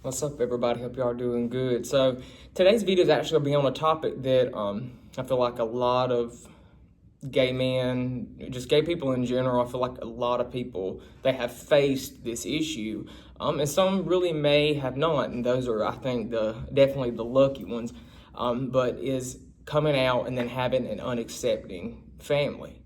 What's up, everybody? Hope y'all are doing good. So today's video is actually going to be on a topic that I feel like a lot of gay men, just gay people in general, I feel like a lot of people, they have faced this issue. And some really may have not, and those are, I think, definitely the lucky ones, but is coming out and then having an unaccepting family.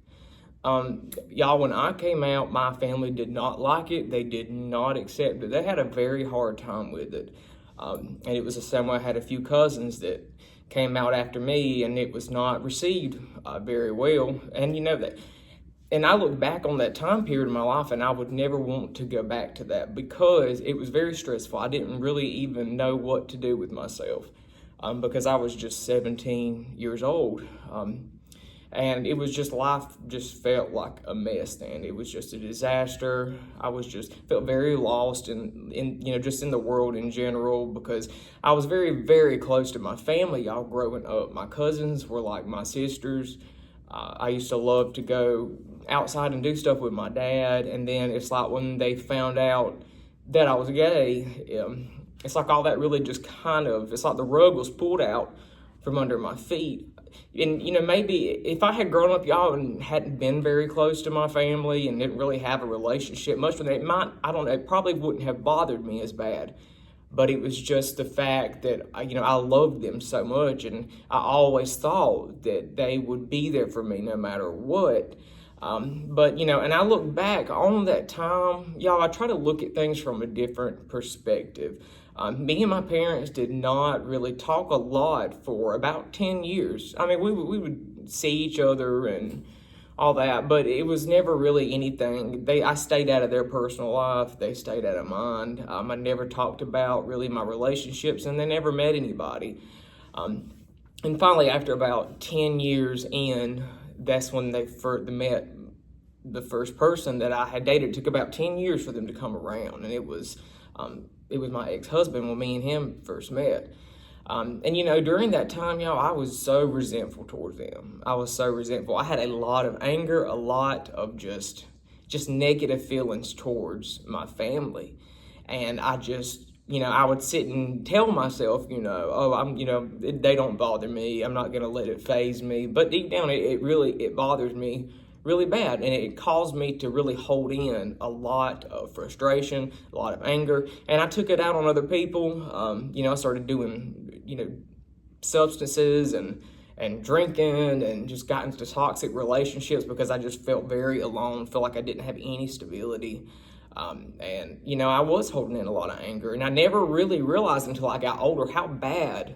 Y'all, when I came out, my family did not like it. They did not accept it. They had a very hard time with it. And it was the same way. I had a few cousins that came out after me, and it was not received very well. And you know that. And I look back on that time period of my life, and I would never want to go back to that because it was very stressful. I didn't really even know what to do with myself because I was just 17 years old. And it was just, life just felt like a mess then. It was just a disaster. I was just, felt very lost in just in the world in general because I was very, very close to my family, y'all, growing up. My cousins were like my sisters. I used to love to go outside and do stuff with my dad. And then it's like when they found out that I was gay, it's like all that really just it's like the rug was pulled out from under my feet. And, maybe if I had grown up, y'all, and hadn't been very close to my family and didn't really have a relationship much with them, it probably wouldn't have bothered me as bad. But it was just the fact that, I loved them so much, and I always thought that they would be there for me no matter what. But, and I look back on that time, y'all, I try to look at things from a different perspective. Me and my parents did not really talk a lot for about 10 years. I mean, we would see each other and all that, but it was never really anything. I stayed out of their personal life. They stayed out of mine. I never talked about really my relationships, and they never met anybody. And finally, after about 10 years in, that's when they met the first person that I had dated. It took about 10 years for them to come around, and it was my ex-husband when me and him first met. And during that time, y'all, I was so resentful towards them. I was so resentful. I had a lot of anger, a lot of just negative feelings towards my family. And I just, I would sit and tell myself, they don't bother me. I'm not going to let it faze me. But deep down, it bothers me really bad, and it caused me to really hold in a lot of frustration, a lot of anger, and I took it out on other people. I started doing, substances and drinking, and just got into toxic relationships because I just felt very alone, felt like I didn't have any stability. And I was holding in a lot of anger, and I never really realized until I got older how bad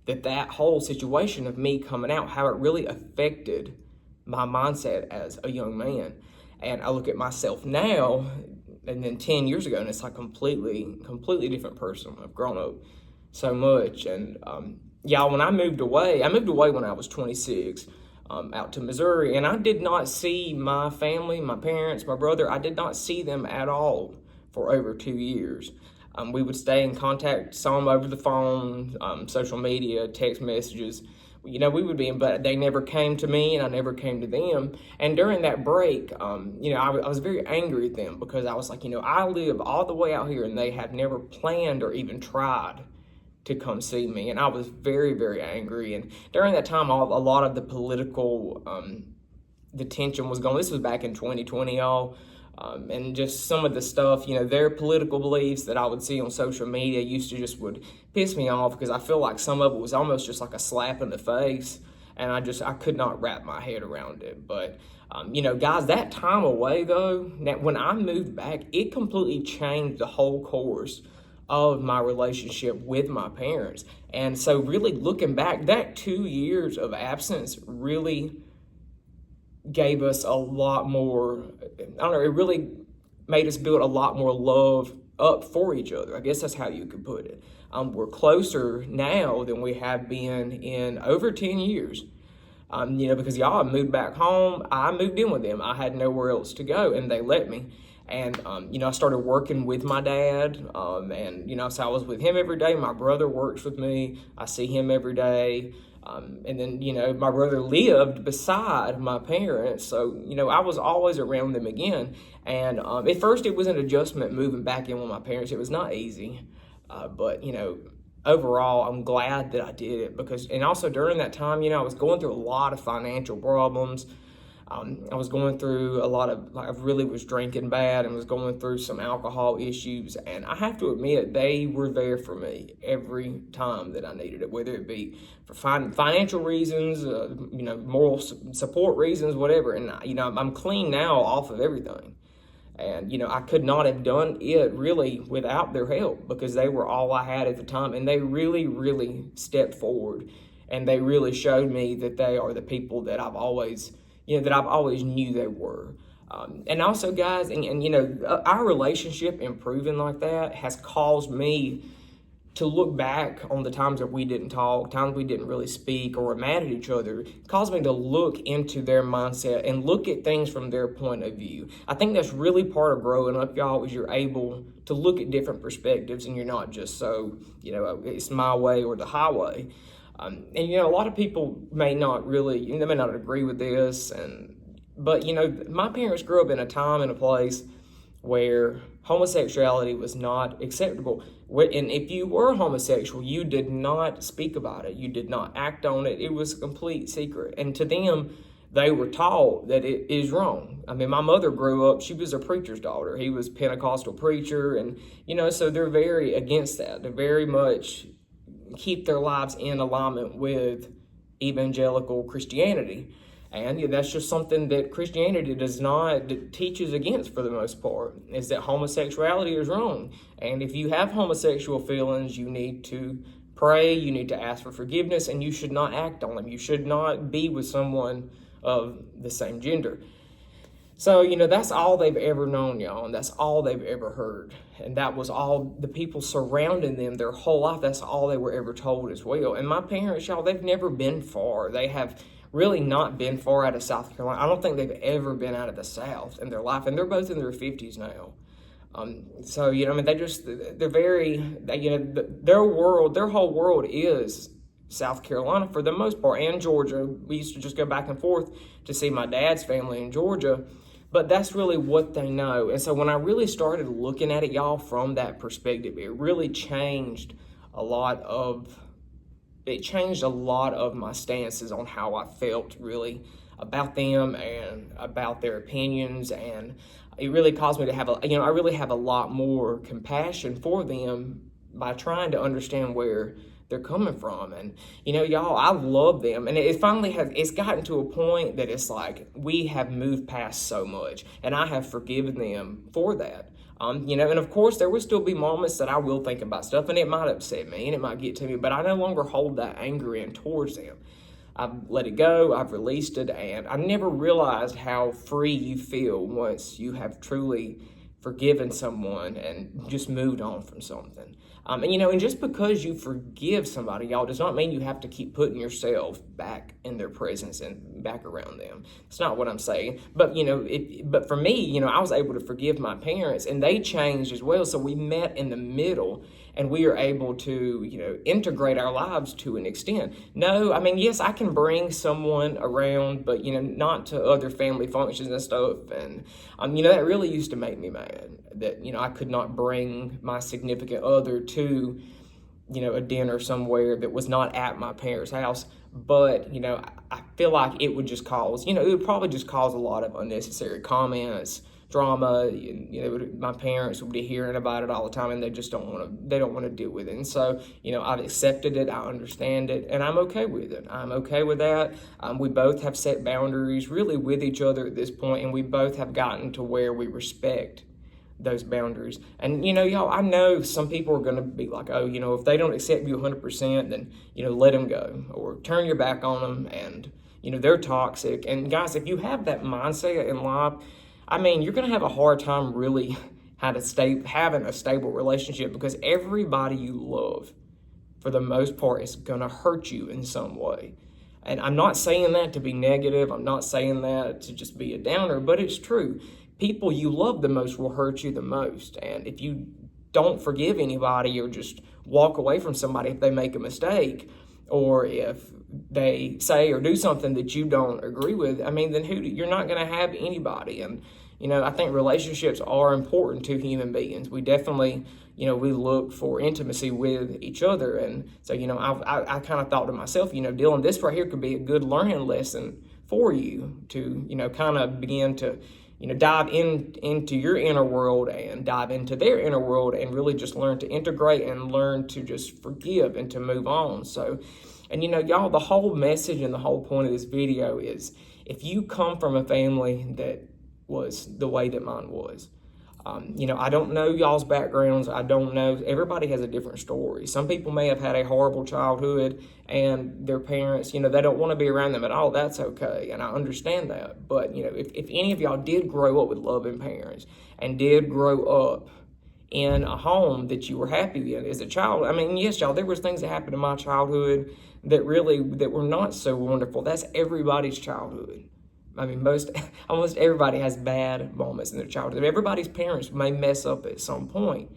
that whole situation of me coming out, how it really affected my mindset as a young man. And I look at myself now, and then 10 years ago, and it's like completely different person. I've grown up so much. And when I moved away when I was 26, out to Missouri, and I did not see my family, my parents, my brother. I did not see them at all for over 2 years. We would stay in contact, some over the phone, social media, text messages. We would be, but they never came to me, and I never came to them. And during that break, I was very angry at them because I was like, I live all the way out here, and they have never planned or even tried to come see me. And I was very, very angry. And during that time, a lot of the political, the tension was going. This was back in 2020, y'all. And just some of the stuff, their political beliefs that I would see on social media would piss me off because I feel like some of it was almost just like a slap in the face, and I could not wrap my head around it. But, guys, that time away, though, when I moved back, it completely changed the whole course of my relationship with my parents. And so really looking back, that 2 years of absence really gave us a lot more, it really made us build a lot more love up for each other. I guess that's how you could put it. We're closer now than we have been in over 10 years. Because y'all moved back home, I moved in with them. I had nowhere else to go, and they let me. And, I started working with my dad, and, so I was with him every day. My brother works with me. I see him every day. And then, my brother lived beside my parents. So, I was always around them again. And at first it was an adjustment moving back in with my parents. It was not easy. But, overall, I'm glad that I did it and also during that time, I was going through a lot of financial problems. I was going through I really was drinking bad and was going through some alcohol issues. And I have to admit, they were there for me every time that I needed it, whether it be for financial reasons, moral support reasons, whatever. And, I'm clean now off of everything. And, I could not have done it really without their help because they were all I had at the time. And they really, really stepped forward. And they really showed me that they are the people that I've always knew they were. And also, guys, our relationship improving like that has caused me to look back on the times that we didn't talk, times we didn't really speak or were mad at each other. It caused me to look into their mindset and look at things from their point of view. I think that's really part of growing up, y'all, is you're able to look at different perspectives and you're not just it's my way or the highway. And a lot of people may not really, they may not agree with this, but my parents grew up in a time and a place where homosexuality was not acceptable. And if you were homosexual, you did not speak about it. You did not act on it. It was a complete secret. And to them, they were taught that it is wrong. I mean, my mother grew up, she was a preacher's daughter. He was a Pentecostal preacher. And, so they're very against that. They're very much keep their lives in alignment with evangelical Christianity. And that's just something that Christianity that teaches against for the most part, is that homosexuality is wrong. And if you have homosexual feelings, you need to pray, you need to ask for forgiveness, and you should not act on them. You should not be with someone of the same gender. So, that's all they've ever known, y'all, and that's all they've ever heard. And that was all the people surrounding them their whole life. That's all they were ever told as well. And my parents, y'all, they've never been far. They have really not been far out of South Carolina. I don't think they've ever been out of the South in their life, and they're both in their 50s now. So, they're very, their whole world is South Carolina for the most part, and Georgia. We used to just go back and forth to see my dad's family in Georgia, but that's really what they know. And so when I really started looking at it, y'all, from that perspective, it really changed a lot of my stances on how I felt really about them and about their opinions. And it really caused me to have I really have a lot more compassion for them by trying to understand where they're coming from. And, y'all, I love them. And it's gotten to a point that it's like we have moved past so much, and I have forgiven them for that. And of course, there will still be moments that I will think about stuff, and it might upset me, and it might get to me, but I no longer hold that anger in towards them. I've let it go, I've released it, and I never realized how free you feel once you have truly forgiven someone and just moved on from something. And just because you forgive somebody, y'all, does not mean you have to keep putting yourself back in their presence and back around them. It's not what I'm saying. But, but for me, I was able to forgive my parents, and they changed as well. So we met in the middle, and we are able to, integrate our lives to an extent. No, I mean, yes, I can bring someone around, but, not to other family functions and stuff. And, that really used to make me mad that, I could not bring my significant other to, a dinner somewhere that was not at my parents' house. But, I feel like it would just cause, it would probably just cause a lot of unnecessary comments, drama. My parents would be hearing about it all the time, and they just don't want to deal with it. And so, I've accepted it, I understand it, and I'm okay with it. I'm okay with that. We both have set boundaries really with each other at this point, and we both have gotten to where we respect those boundaries. And, y'all, I know some people are going to be like, oh, if they don't accept you 100%, then, let them go, or turn your back on them, and, they're toxic. And guys, if you have that mindset in life, I mean, you're going to have a hard time really having a stable relationship, because everybody you love, for the most part, is going to hurt you in some way. And I'm not saying that to be negative. I'm not saying that to just be a downer, but it's true. People you love the most will hurt you the most. And if you don't forgive anybody, or just walk away from somebody if they make a mistake, or if they say or do something that you don't agree with, I mean, then you're not going to have anybody. And, I think relationships are important to human beings. We definitely, we look for intimacy with each other. And so, I kind of thought to myself, Dylan, this right here could be a good learning lesson for you to, kind of begin to, dive into your inner world and dive into their inner world and really just learn to integrate and learn to just forgive and to move on. So, and y'all, the whole message and the whole point of this video is if you come from a family that was the way that mine was, I don't know y'all's backgrounds. I don't know. Everybody has a different story. Some people may have had a horrible childhood and their parents, they don't want to be around them at all. That's okay. And I understand that. But, if any of y'all did grow up with loving parents and did grow up in a home that you were happy in as a child, I mean, yes, y'all, there was things that happened in my childhood that were not so wonderful. That's everybody's childhood. I mean, almost everybody has bad moments in their childhood. Everybody's parents may mess up at some point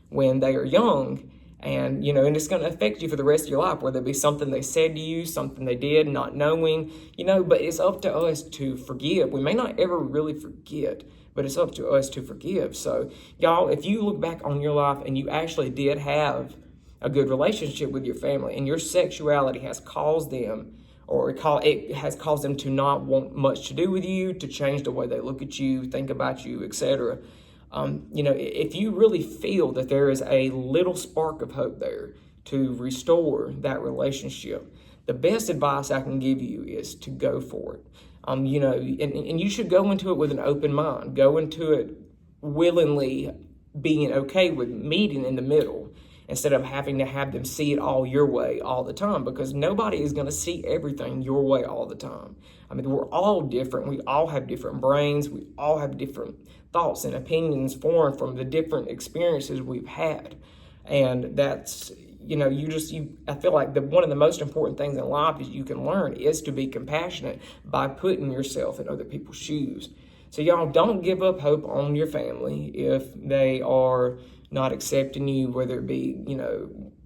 when they are young, and and it's going to affect you for the rest of your life, whether it be something they said to you, something they did, not knowing, but it's up to us to forgive. We may not ever really forget, but it's up to us to forgive. So, y'all, if you look back on your life and you actually did have a good relationship with your family and your sexuality has caused them, or it has caused them to not want much to do with you, to change the way they look at you, think about you, etc. If you really feel that there is a little spark of hope there to restore that relationship, the best advice I can give you is to go for it. And you should go into it with an open mind. Go into it willingly, being okay with meeting in the middle, instead of having to have them see it all your way all the time, because nobody is going to see everything your way all the time. I mean, we're all different. We all have different brains. We all have different thoughts and opinions formed from the different experiences we've had. And that's, I feel like one of the most important things in life is you can learn is to be compassionate by putting yourself in other people's shoes. So y'all, don't give up hope on your family if they are not accepting you, whether it be,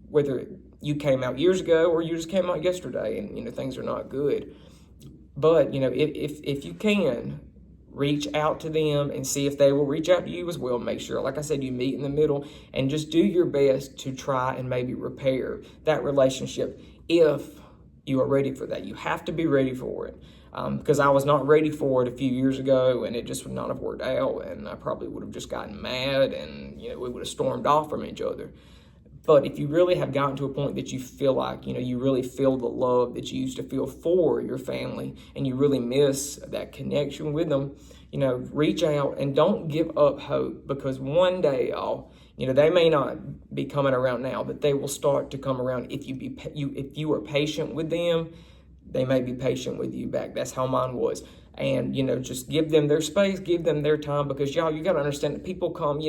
whether you came out years ago or you just came out yesterday and, things are not good. But, if you can, reach out to them and see if they will reach out to you as well. Make sure, like I said, you meet in the middle and just do your best to try and maybe repair that relationship if you are ready for that. You have to be ready for it. Because I was not ready for it a few years ago, and it just would not have worked out, and I probably would have just gotten mad, and we would have stormed off from each other. But if you really have gotten to a point that you feel like, you really feel the love that you used to feel for your family, and you really miss that connection with them, reach out and don't give up hope, because one day, y'all, they may not be coming around now, but they will start to come around if you are patient with them. They may be patient with you back. That's how mine was. And, just give them their space, give them their time, because, y'all, you got to understand that people come,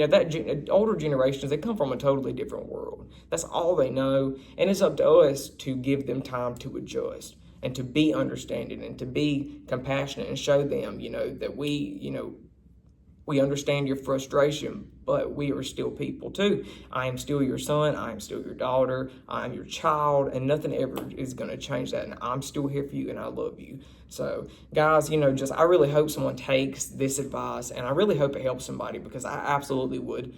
older generations, they come from a totally different world. That's all they know. And it's up to us to give them time to adjust and to be understanding and to be compassionate and show them, that we understand your frustration, but we are still people too. I am still your son. I am still your daughter. I am your child, and nothing ever is going to change that. And I'm still here for you, and I love you. So, guys, I really hope someone takes this advice, and I really hope it helps somebody, because I absolutely would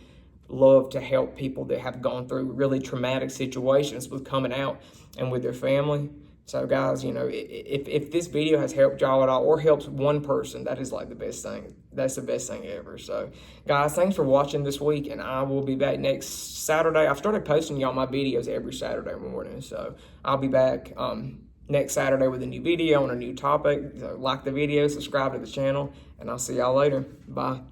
love to help people that have gone through really traumatic situations with coming out and with their family. So, guys, if this video has helped y'all at all or helps one person, that is like the best thing. That's the best thing ever. So, guys, thanks for watching this week, and I will be back next Saturday. I've started posting y'all my videos every Saturday morning, so I'll be back next Saturday with a new video on a new topic. So like the video, subscribe to the channel, and I'll see y'all later. Bye.